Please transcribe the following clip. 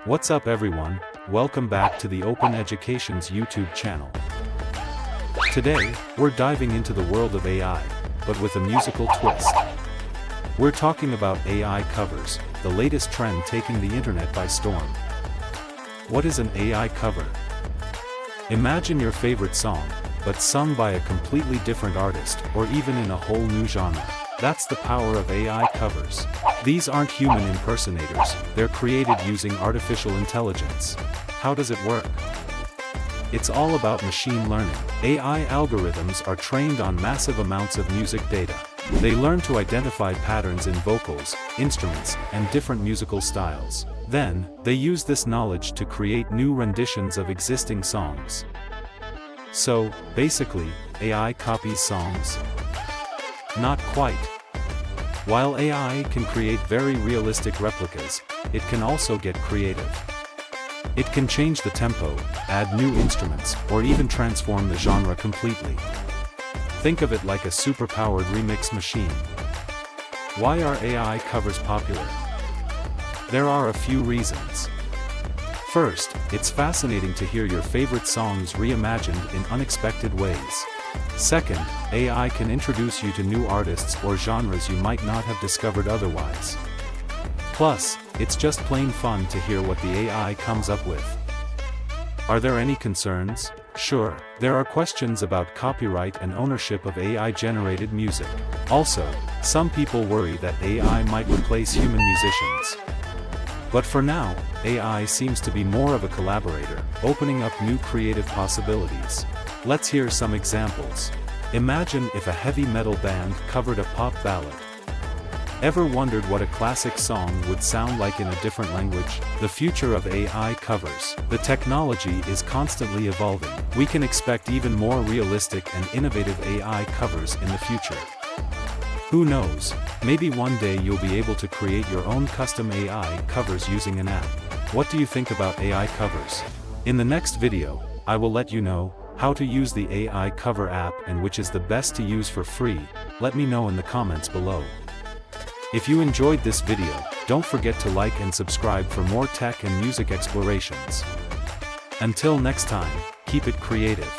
What's up everyone, welcome back to the Open Education's YouTube channel. Today, we're diving into the world of AI, but with a musical twist. We're talking about AI covers, the latest trend taking the internet by storm. What is an AI cover? Imagine your favorite song, but sung by a completely different artist or even in a whole new genre. That's the power of AI covers. These aren't human impersonators, they're created using artificial intelligence. How does it work? It's all about machine learning. AI algorithms are trained on massive amounts of music data. They learn to identify patterns in vocals, instruments, and different musical styles. Then, they use this knowledge to create new renditions of existing songs. So, basically, AI copies songs? Not quite. While AI can create very realistic replicas, it can also get creative. It can change the tempo, add new instruments, or even transform the genre completely. Think of it like a super-powered remix machine. Why are AI covers popular? There are a few reasons. First, it's fascinating to hear your favorite songs reimagined in unexpected ways. Second, AI can introduce you to new artists or genres you might not have discovered otherwise. Plus, it's just plain fun to hear what the AI comes up with. Are there any concerns? Sure, there are questions about copyright and ownership of AI-generated music. Also, some people worry that AI might replace human musicians. But for now, AI seems to be more of a collaborator, opening up new creative possibilities. Let's hear some examples. Imagine if a heavy metal band covered a pop ballad. Ever wondered what a classic song would sound like in a different language? The future of AI covers. The technology is constantly evolving. We can expect even more realistic and innovative AI covers in the future. Who knows, maybe one day you'll be able to create your own custom AI covers using an app. What do you think about AI covers? In the next video, I will let you know how to use the AI cover app and which is the best to use for free. Let me know in the comments below. If you enjoyed this video, don't forget to like and subscribe for more tech and music explorations. Until next time, keep it creative.